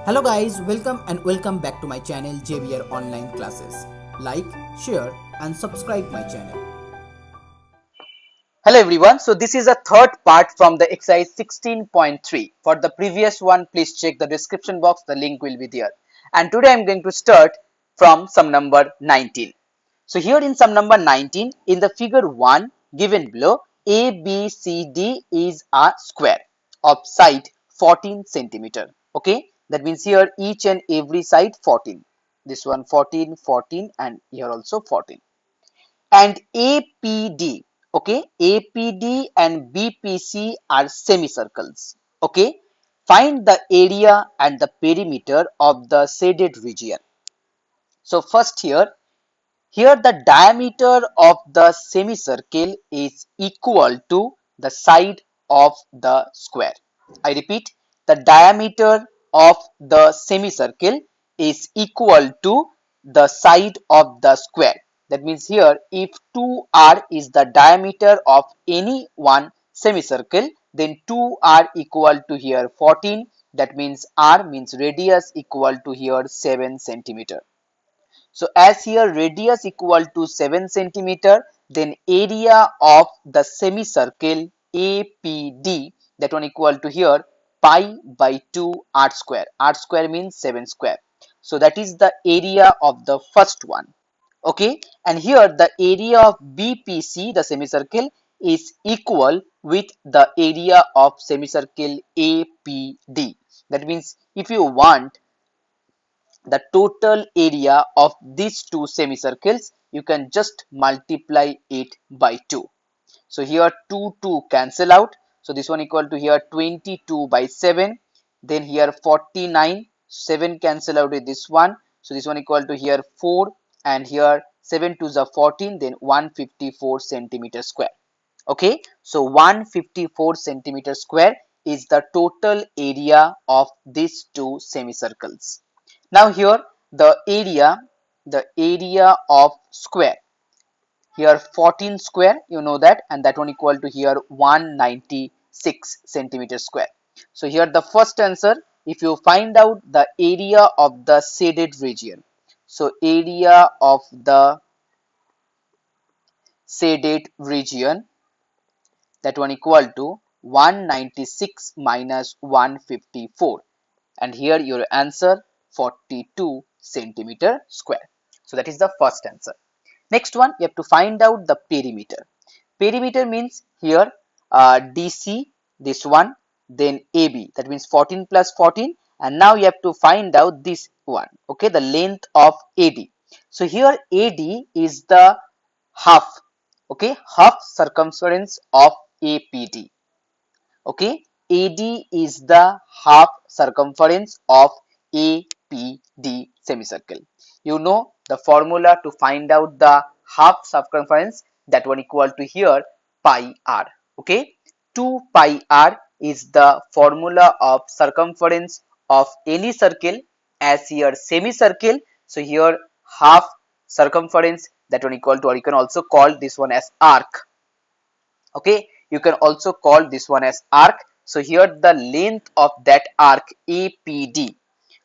Hello guys, welcome back to my channel JBR Online Classes. Like, share and subscribe my channel. Hello everyone. So this is a third part from the exercise 16.3. For the previous one, please check the description box. The link will be there. And today I'm going to start from sum number 19. So here in sum number 19, in the figure 1 given below, ABCD is a square of side 14 centimeter. Okay, that means here each and every side 14. This one 14, 14 and here also 14. And APD, okay, APD and BPC are semicircles. Okay, find the area and the perimeter of the shaded region. So first here the diameter of the semicircle is equal to the side of the square. I repeat, the diameter of the semicircle is equal to the side of the square. That means here if 2r is the diameter of any one semicircle, then 2r equal to here 14. That means r means radius equal to here 7 centimeter. So as here radius equal to 7 centimeter, then area of the semicircle APD, that one equal to here pi by 2 r square. R square means 7 square. So that is the area of the first one. Okay, and here the area of BPC, the semicircle, is equal with the area of semicircle APD. That means if you want the total area of these two semicircles, you can just multiply it by 2. So here 2 cancel out. So this one equal to here 22 by 7. Then here 49, 7 cancel out with this one. So this one equal to here 4 and here 7 to the 14, then 154 centimeter square. Okay, so 154 centimeter square is the total area of these two semicircles. Now here the area of square, here 14 square, you know that, and that one equal to here 196 centimeter square. So here the first answer, if you find out the area of the shaded region, so area of the shaded region, that one equal to 196 minus 154, and here your answer 42 centimeter square. So that is the first answer. Next one, you have to find out the perimeter. Perimeter means here DC, this one, then AB, that means 14 plus 14, and now you have to find out this one, okay, the length of AD. So here AD is the half, okay, half circumference of APD. Okay, AD is the half circumference of APD semicircle. You know the formula to find out the half circumference, that one equal to here pi r. Okay, 2 pi r is the formula of circumference of any circle, as here semicircle. So here half circumference, that one equal to, or you can also call this one as arc. Okay, you can also call this one as arc. So here the length of that arc APD,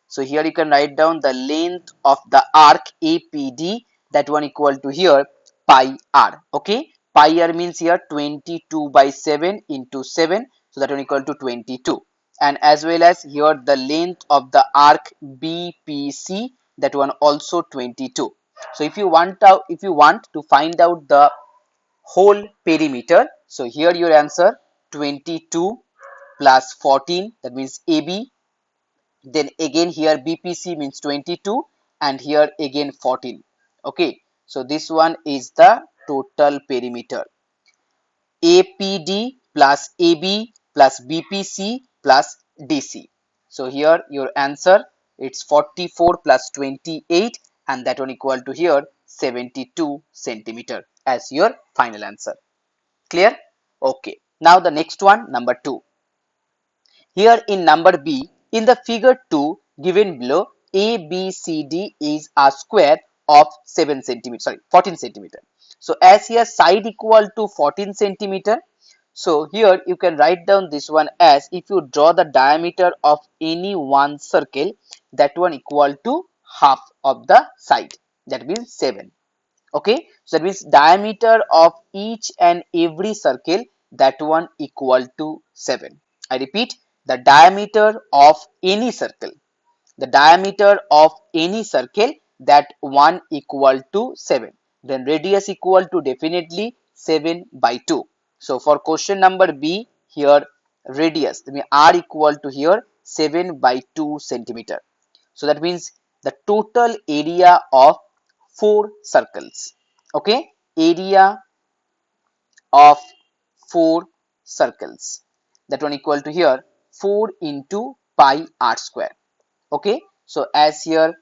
so here you can write down the length of the arc APD, that one equal to here pi r. Okay, pi r means here 22 by 7 into 7, so that one equal to 22, and as well as here the length of the arc BPC, that one also 22. So if you want to find out the whole perimeter, so here your answer 22 plus 14, that means AB, then again here BPC means 22, and here again 14. Okay, so this one is the total perimeter, APD plus AB plus BPC plus DC. So here your answer, it's 44 plus 28, and that one equal to here 72 centimeter as your final answer. Clear? Okay, now the next one, number 2. Here in number B, in the figure 2 given below, ABCD is a square of 14 centimeter. So as here side equal to 14 centimeter, So here you can write down this one as, if you draw the diameter of any one circle, that one equal to half of the side, that means 7. Okay, so that means diameter of each and every circle, that one equal to 7. I repeat, the diameter of any circle, the diameter of any circle, that one equal to 7. Then radius equal to definitely 7 by 2. So for question number B, here radius, I mean r equal to here 7 by 2 centimeter. So that means the total area of 4 circles. Okay, area of 4 circles, that one equal to here 4 into pi r square. Okay, so as here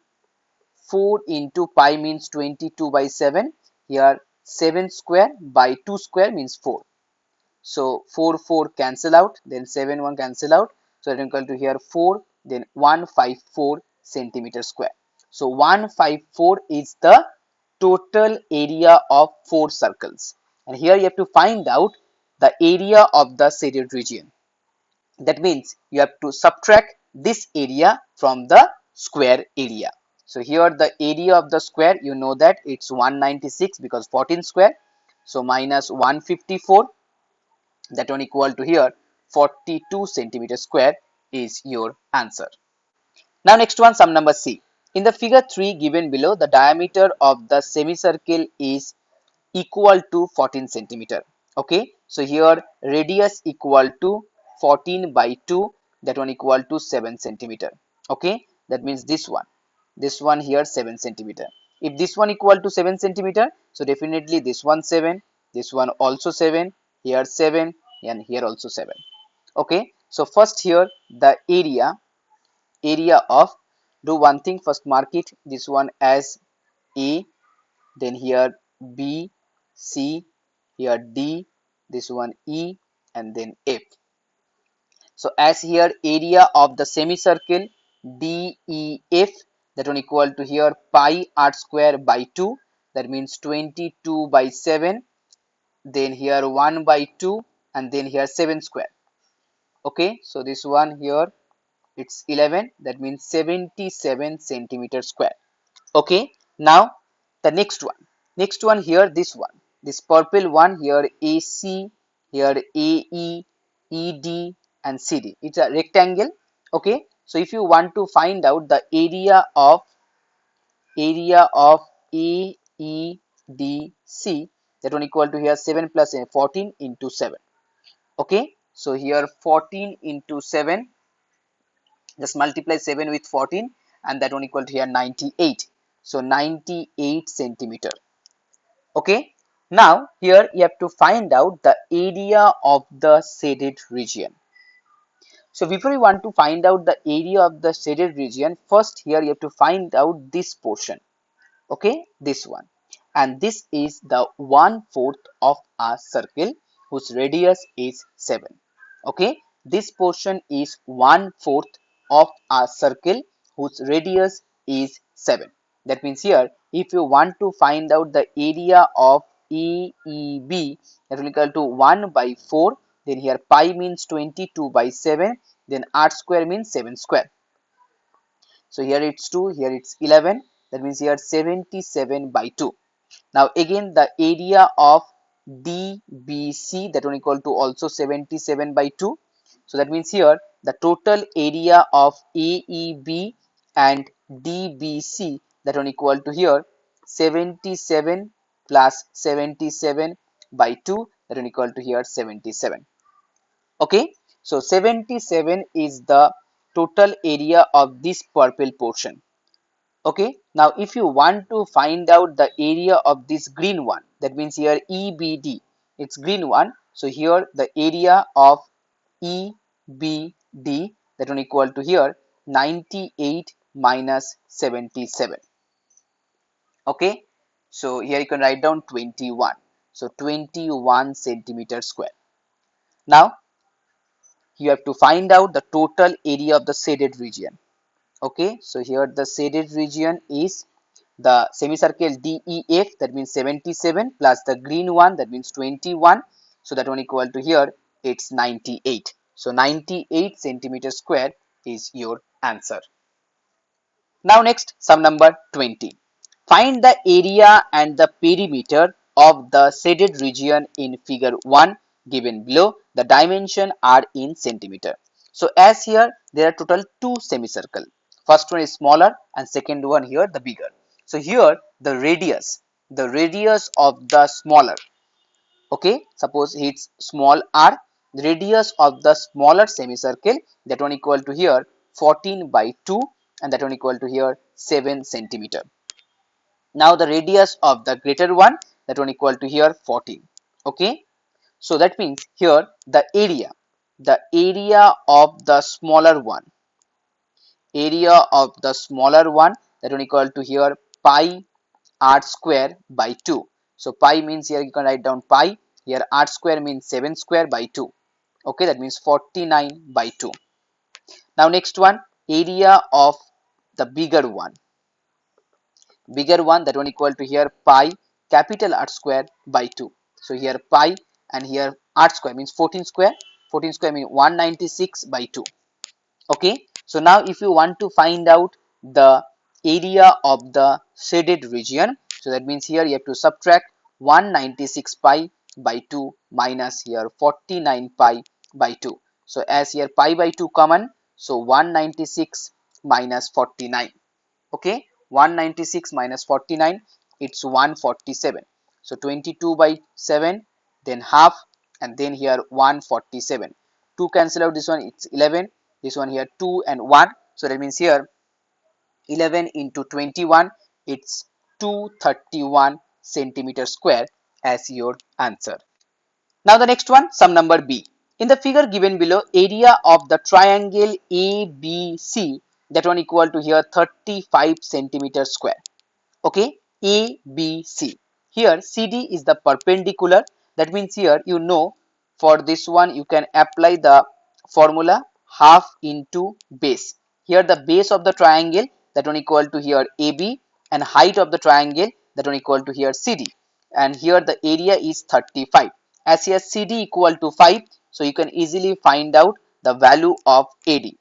4 into pi means 22 by 7, here 7 square by 2 square means 4. So 4 cancel out, then 7 1 cancel out, so that equal to here 4, then 154 centimeter square. So 154 is the total area of 4 circles, and here you have to find out the area of the shaded region. That means you have to subtract this area from the square area. So here the area of the square, you know that it's 196 because 14 square. So minus 154, that one equal to here 42 centimeter square is your answer. Now next one, sum number C. In the figure 3 given below, the diameter of the semicircle is equal to 14 centimeter. Okay, so here radius equal to 14 by 2, that one equal to 7 centimeter. Okay, that means this one here 7 centimeter. If this one equal to 7 centimeter, so definitely this one 7, this one also 7, here 7, and here also 7. Okay, so first here the area of, do one thing, first mark it this one as A, then here B, C, here D, this one E, and then F. So as here area of the semicircle DEF, that one equal to here pi r square by 2, that means 22 by 7, then here 1 by 2, and then here 7 square. Okay, so this one here it's 11, that means 77 centimeter square. Okay, now the next one here, this purple one here, AC, here AE, ED, and CD, it's a rectangle. Okay, so if you want to find out the area of AEDC, that one equal to here 7 plus 14 into 7. Okay, so here 14 into 7, just multiply 7 with 14, and that one equal to here 98. So 98 centimeter. Okay, now here you have to find out the area of the shaded region. So before you want to find out the area of the shaded region, first here you have to find out this portion. Okay, this one, and this is the 1/4 of a circle whose radius is 7. Okay, this portion is 1/4 of a circle whose radius is 7. That means here if you want to find out the area of AEB, that will equal to 1 by 4, then here pi means 22 by 7, then r square means 7 square. So here it's 2, here it's 11, that means here 77 by 2. Now again the area of DBC, that one equal to also 77 by 2. So that means here the total area of AEB and DBC, that one equal to here 77 plus 77 by 2, that one equal to here 77. Okay, so 77 is the total area of this purple portion. Okay, now if you want to find out the area of this green one, that means here EBD, it's green one. So here the area of EBD, that one equal to here 98 minus 77. Okay, so here you can write down 21. So 21 centimeter square. Now you have to find out the total area of the shaded region. Okay, so here the shaded region is the semicircle DEF, that means 77, plus the green one, that means 21. So that one equal to here it's 98. So 98 centimeter square is your answer. Now next, sum number 20. Find the area and the perimeter of the shaded region in figure 1 given below. The dimension are in centimeter. So as here there are total two semicircle. First one is smaller and second one here the bigger. So here the radius of the smaller, okay, suppose it's small r, the radius of the smaller semicircle, that one equal to here 14 by 2 and that one equal to here 7 centimeter. Now the radius of the greater one, that one equal to here 14. Okay, so that means here the area of the smaller one, that one equal to here pi r square by 2. So pi means here you can write down pi. Here r square means 7 square by 2. Okay, that means 49 by 2. Now next one, area of the bigger one, that one equal to here pi capital R square by 2. So here pi and here R square means 14 square. 14 square means 196 by 2. Okay, so now if you want to find out the area of the shaded region, so that means here you have to subtract 196 pi by 2 minus here 49 pi by 2. So as here pi by 2 common, so 196 minus 49. Okay, 196 minus 49, it's 147. So 22 by 7, then half, and then here 147. 2 cancel out this one, it's 11. This one here 2 and 1. So that means here 11 into 21, it's 231 centimeter square as your answer. Now the next one, sum number B. In the figure given below, area of the triangle ABC, that one equal to here 35 centimeter square. Okay, ABC. Here CD is the perpendicular. That means here you know for this one you can apply the formula half into base. Here the base of the triangle, that one equal to here AB, and height of the triangle, that one equal to here CD, and here the area is 35. As here CD equal to 5, so you can easily find out the value of AD.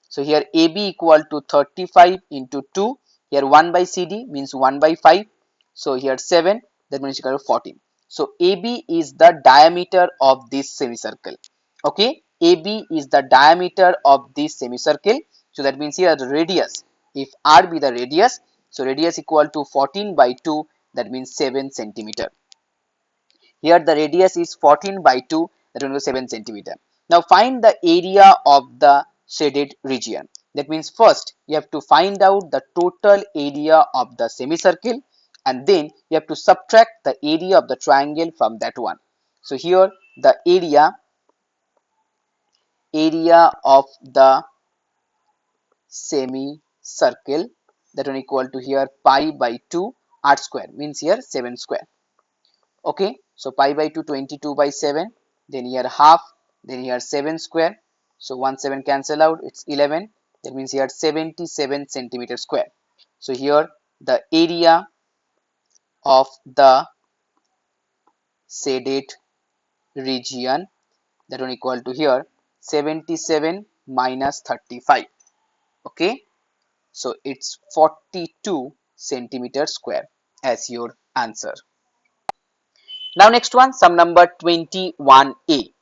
So here AB equal to 35 into 2. Here 1 by CD means 1 by 5. So here 7, that means equal to 14. So AB is the diameter of this semicircle. Okay, AB is the diameter of this semicircle. So that means here the radius, if R be the radius, so radius equal to 14 by 2, that means 7 centimeter. Here the radius is 14 by 2, that will be 7 centimeter. Now find the area of the shaded region. That means first you have to find out the total area of the semicircle, and then you have to subtract the area of the triangle from that one. So here the area of the semicircle, that one equal to here pi by 2 r square means here 7 square. Okay, so pi by 2, 22 by 7, then here half, then here 7 square. So 1 7 cancel out, it's 11. That means here 77 centimeter square. So here the area of the shaded region, that one equal to here 77 minus 35. Okay, so it's 42 centimeter square as your answer. Now next one, sum number 21A.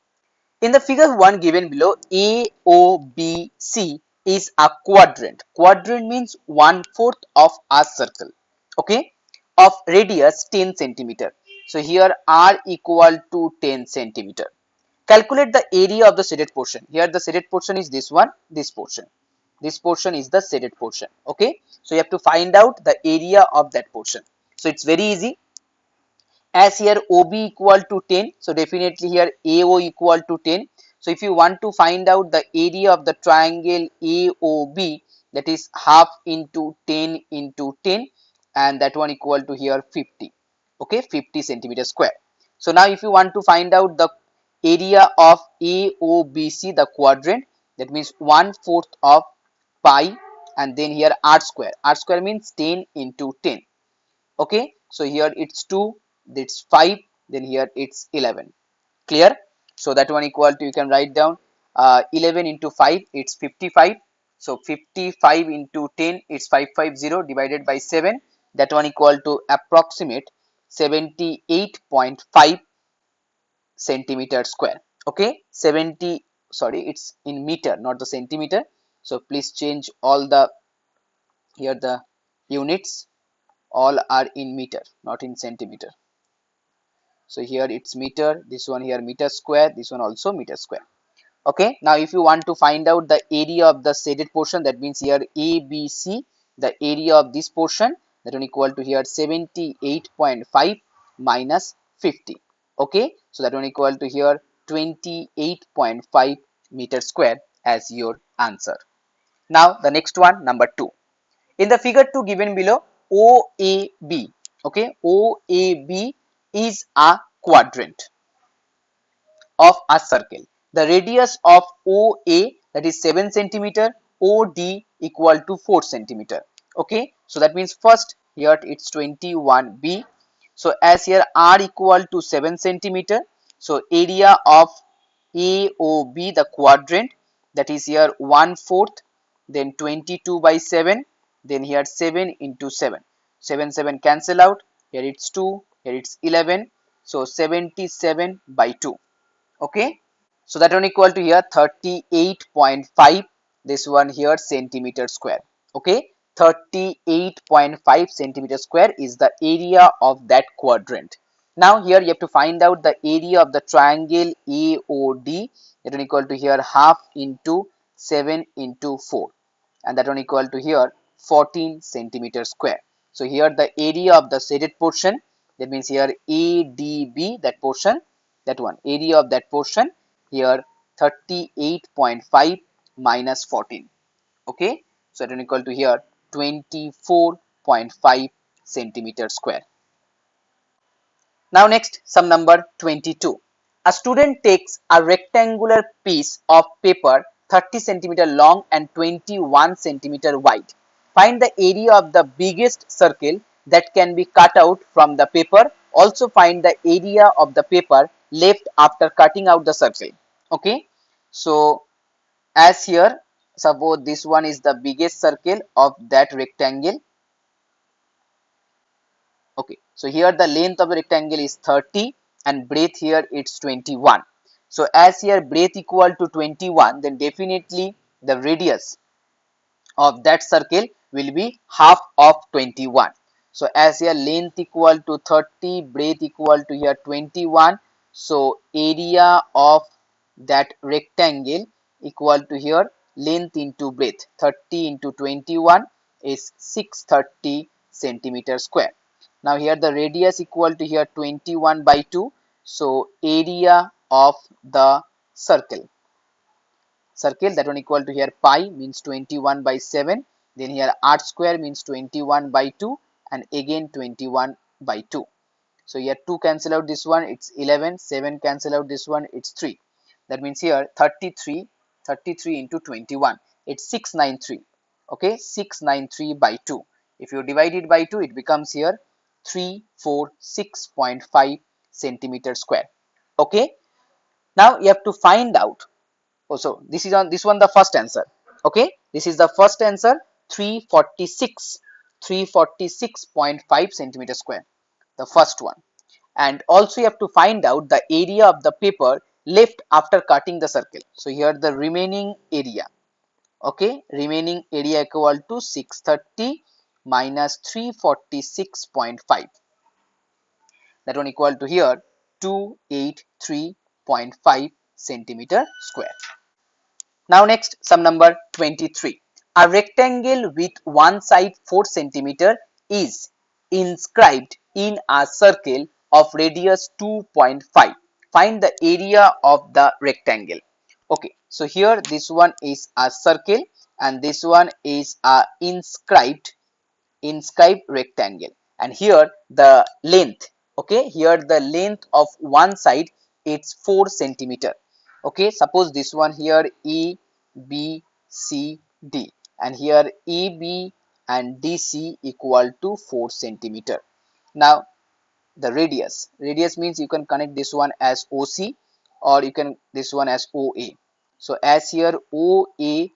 In the figure 1 given below, AOBC is a quadrant. Quadrant means 1/4 of a circle, okay, of radius 10 centimeter. So here R equal to 10 centimeter. Calculate the area of the shaded portion. Here the shaded portion is this one, this portion. This portion is the shaded portion, okay. So you have to find out the area of that portion. So it's very easy. As here OB equal to 10, so definitely here AO equal to 10. So if you want to find out the area of the triangle AOB, that is half into 10 into 10, and that one equal to here 50. Okay, 50 centimeter square. So now if you want to find out the area of AOBC, the quadrant, that means 1/4 of pi, and then here r square. R square means 10 into 10. Okay, so here it's 2, it's 5, then here it's 11. Clear? So that one equal to, you can write down 11 into 5, it's 55. So 55 into 10, it's 550 divided by 7. That one equal to approximate 78.5 centimeter square. Okay, 70, sorry, it's in meter, not the centimeter. So please change all the, here the units all are in meter, not in centimeter. So here it's meter, this one here meter square, this one also meter square. Okay, now if you want to find out the area of the shaded portion, that means here ABC, the area of this portion, that one equal to here 78.5 minus 50. Okay, so that one equal to here 28.5 meter square as your answer. Now the next one, number 2. In the figure 2 given below, OAB, okay, OAB is a quadrant of a circle. The radius of OA, that is 7 centimeter, OD equal to 4 centimeter. Okay, so that means first here it's 21B. So as here R equal to 7 centimeter, so area of AOB, the quadrant, that is here 1/4, then 22 by 7, then here 7 into 7. 7 7 cancel out, here it's 2, here it's 11, so 77 by 2. Okay, so that one equal to here 38.5, this one here centimeter square. Okay, 38.5 centimeter square is the area of that quadrant. Now here you have to find out the area of the triangle AOD, that one equal to here half into 7 into 4, and that one equal to here 14 centimeter square. So here the area of the shaded portion, that means here ADB, that portion, that one area of that portion here 38.5 minus 14. Okay, so that one equal to here 24.5 centimeter square. Now next, sum number 22. A student takes a rectangular piece of paper 30 centimeter long and 21 centimeter wide. Find the area of the biggest circle that can be cut out from the paper. Also find the area of the paper left after cutting out the circle. Okay, so as here, suppose this one is the biggest circle of that rectangle. Okay, so here the length of the rectangle is 30 and breadth here it's 21. So as here breadth equal to 21, then definitely the radius of that circle will be half of 21. So as here length equal to 30, breadth equal to here 21, so area of that rectangle equal to here length into breadth, 30 into 21 is 630 centimeter square. Now here the radius equal to here 21 by 2, so area of the circle, that one equal to here pi means 21 by 7, then here r square means 21 by 2 and again 21 by 2. So here 2 cancel out this one, it's 11, 7 cancel out this one, it's 3. That means here 33 into 21, it's 693. Okay, 693 by 2. If you divide it by 2, it becomes here 346.5 centimeter square. Okay, now you have to find out. Also, this is on this one the first answer. Okay, this is the first answer, 346.5 centimeter square, the first one. And also you have to find out the area of the paper left after cutting the circle. So here the remaining area. Okay, remaining area equal to 630 minus 346.5, that one equal to here 283.5 centimeter square. Now next, sum number 23. A rectangle with one side 4 centimeter is inscribed in a circle of radius 2.5. Find the area of the rectangle. Okay, so here this one is a circle and this one is a inscribed rectangle, and here the length, okay, here the length of one side it's 4 centimeter. Okay, suppose this one here E B C D, and here EB and DC equal to 4 centimeter. Now the radius means you can connect this one as OC. or you can this one as OA. So as here OA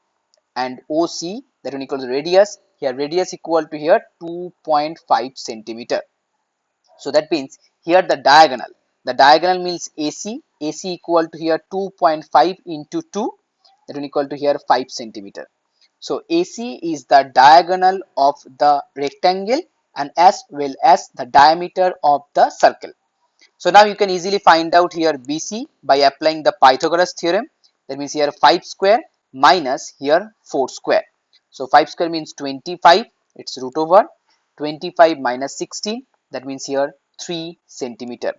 and OC, that one equal to radius, here radius equal to here 2.5 centimeter. So that means here the diagonal means AC equal to here 2.5 into 2, that will equal to here 5 centimeter. So AC is the diagonal of the rectangle and as well as the diameter of the circle. So now you can easily find out here BC by applying the Pythagoras theorem. That means here 5 square minus here 4 square. So 5 square means 25, it's root over 25 minus 16, that means here 3 centimeter.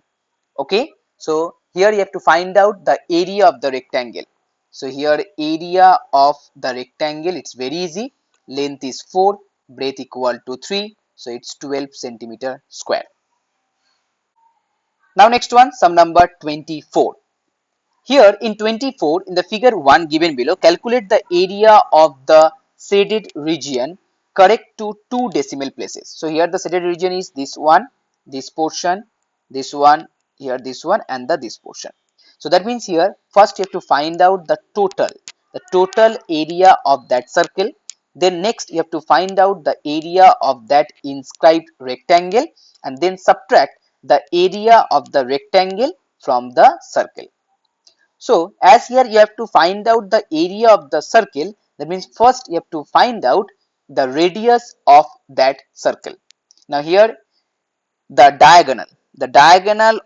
Okay, so here you have to find out the area of the rectangle. So here area of the rectangle, it's very easy. Length is 4, breadth equal to 3, so it's 12 centimeter square. Now next one, sum number 24. Here in 24, in the figure 1 given below, calculate the area of the shaded region correct to 2 decimal places. So here the shaded region is this one, this portion, this one, here this one and this portion. So that means here first you have to find out the total area of that circle. Then next you have to find out the area of that inscribed rectangle and then subtract the area of the rectangle from the circle. So as here you have to find out the area of the circle, that means first you have to find out the radius of that circle. Now here the diagonal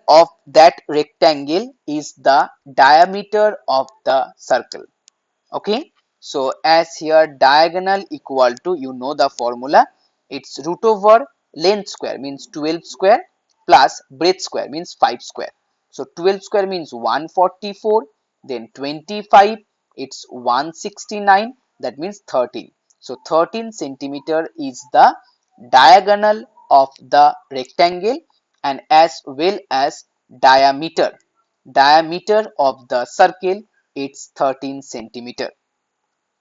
of that rectangle is the diameter of the circle. Okay, so as here diagonal equal to, you know the formula, it's root over length square means 12 square plus breadth square means 5 square. So 12 square means 144, then 25 it's 169, that means 13. So 13 centimeter is the diagonal of the rectangle and as well as diameter of the circle, it's 13 centimeter.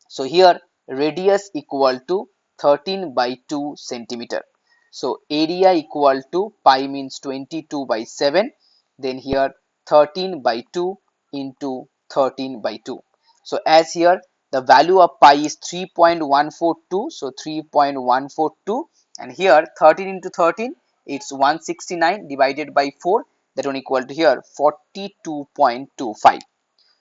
So here radius equal to 13 by 2 centimeter. So area equal to pi means 22 by 7. Then here 13 by 2 into 13 by 2. So as here the value of pi is 3.142. So 3.142 and here 13 into 13 it's 169 divided by 4, that one equal to here 42.25.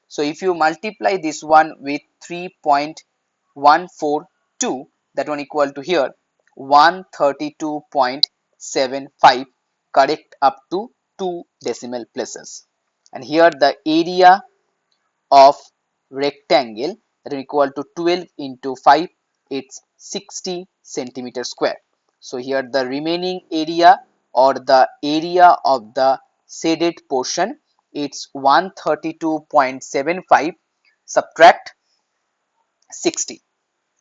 So if you multiply this one with 3.142, that one equal to here 132.75, correct up to 2 decimal places. And here the area of rectangle, that is equal to 12 into 5, it's 60 centimeter square. So here the remaining area or the area of the shaded portion, it's 132.75 subtract 60.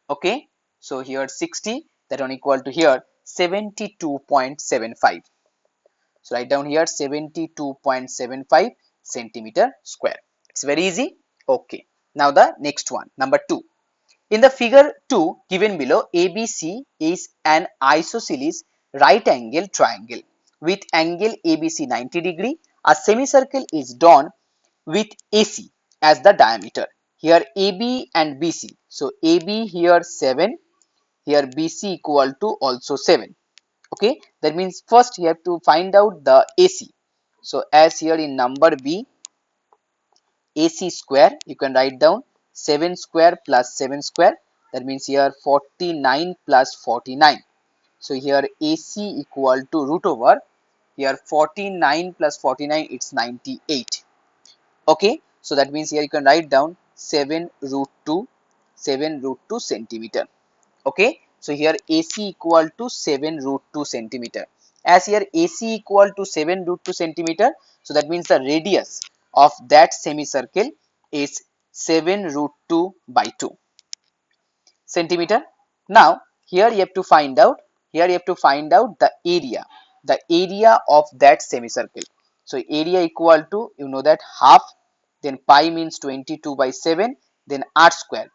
Okay, so here 60, that one equal to here 72.75. So write down here 72.75 centimeter square. It's very easy. Okay, now the next one, number 2. In the figure 2 given below, ABC is an isosceles right angle triangle with angle ABC 90 degree. A semicircle is drawn with AC as the diameter. Here AB and BC. So AB here 7, here BC equal to also 7. Okay, that means first you have to find out the AC. So as here in number B, AC square, you can write down 7 square plus 7 square, that means here 49 plus 49. So here AC equal to root over here 49 plus 49, it's 98. Okay, so that means here you can write down 7 root 2 centimeter. Okay, so here AC equal to 7 root 2 centimeter. As here AC equal to 7 root 2 centimeter, so that means the radius of that semicircle is 7 root 2 by 2 centimeter. Now here you have to find out the area of that semicircle. So area equal to, you know that, half, then pi means 22 by 7, then r square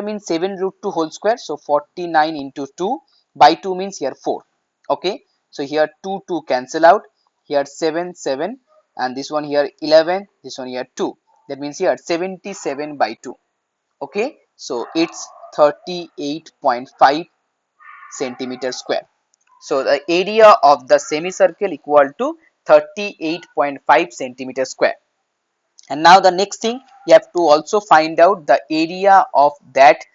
means 7 root 2 whole square, so 49 into 2 by 2 means here 4. Okay, so here 2 cancel out, here 7 and this one here 11, this one here 2. That means here 77 by 2. Okay, so it's 38.5 centimeter square. So the area of the semicircle equal to 38.5 centimeter square. And now the next thing, you have to also find out the area of that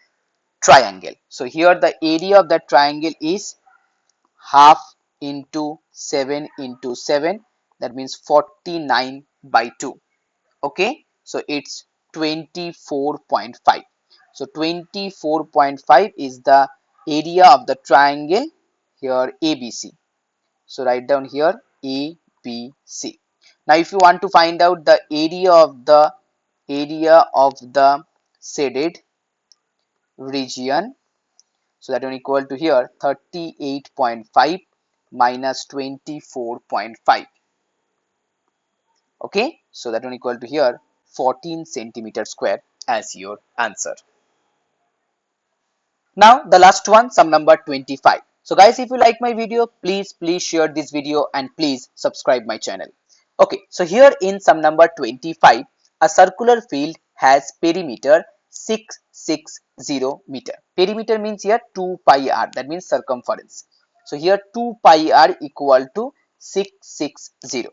triangle. So here the area of that triangle is half into 7 into 7, that means 49 by 2. Okay, so it's 24.5. So 24.5 is the area of the triangle here ABC. So write down here ABC. Now if you want to find out the area of the shaded region, so that one equal to here 38.5 minus 24.5. Okay, so that one equal to here 14 centimeter square as your answer. Now the last one, sum number 25. So guys, if you like my video, please share this video and please subscribe my channel. Okay, so here in sum number 25, a circular field has perimeter 660 meter. Perimeter means here 2 pi r, that means circumference. So here 2 pi r equal to 660.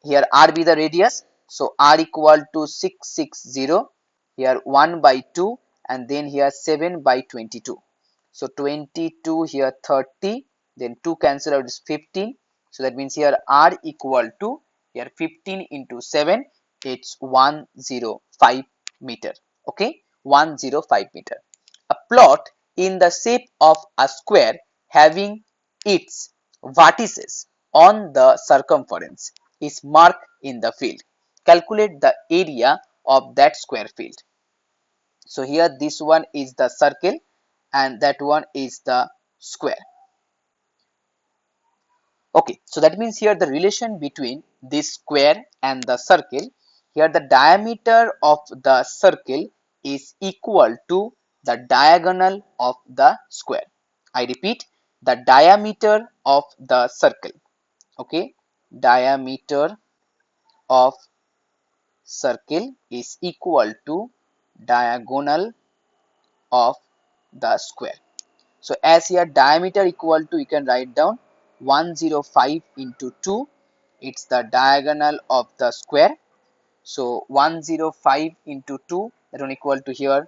Here r be the radius, so r equal to 660, here 1 by 2, and then here 7 by 22. So 22 here 30, then 2 cancel out is 15. So that means here r equal to here 15 into 7, it's 105 meter. Okay, 105 meter. A plot in the shape of a square having its vertices on the circumference is marked in the field. Calculate the area of that square field. So here this one is the circle and that one is the square. Okay, so that means here the relation between this square and the circle, here the diameter of the circle is equal to the diagonal of the square. I repeat, the diameter of the circle. Okay, diameter of circle is equal to diagonal of the square. So as here diameter equal to, you can write down 105 into 2, it's the diagonal of the square. So 105 into 2, that one equal to here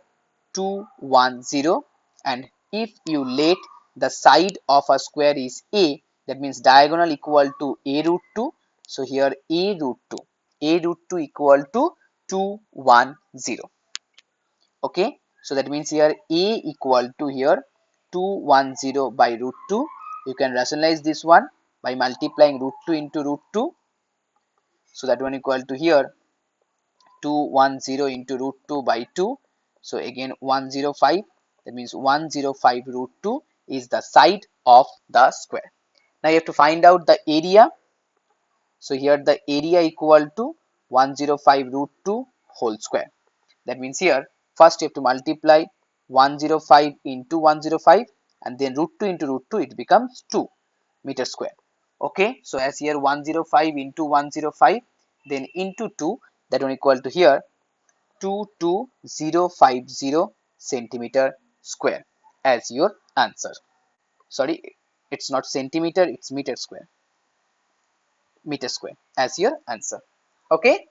210, and if you let the side of a square is a, that means diagonal equal to a root 2. So here a root 2, a root 2 equal to 210. Okay, so that means here a equal to here 210 by root 2. You can rationalize this one by multiplying root 2 into root 2. So that one equal to here 210 into root 2 by 2. So again 105, that means 105 root 2 is the side of the square. Now you have to find out the area. So here the area equal to 105 root 2 whole square. That means here first you have to multiply 105 into 105 and then root 2 into root 2, it becomes 2 meter square. Okay, so as here 105 into 105, then into 2, that one equal to here 22050 centimeter square as your answer. Sorry, it's not centimeter, it's meter square as your answer. Okay,